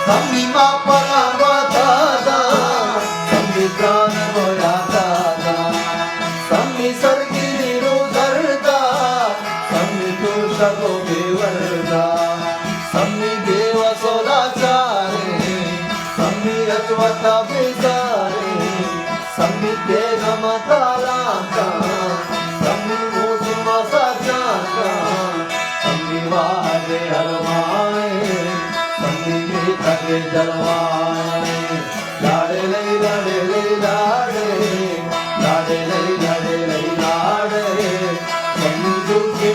सम्मी मापला वातादा सम्मी प्राण वरादादा सम्मी सर्गी निरुदरदा सम्मी तुषगो देवरदा सम्मी देव सोदाचारे सम्मी अश्वता बिजारे सम्मी तेगमतालाका सम्मी मूसुमसाचाका सम्मी वाजे हरवाए सम्मी तके जलवाए लाडे लई लाडे लई लाडे लाडे लई लाडे लई लाडे सम्मी दुखे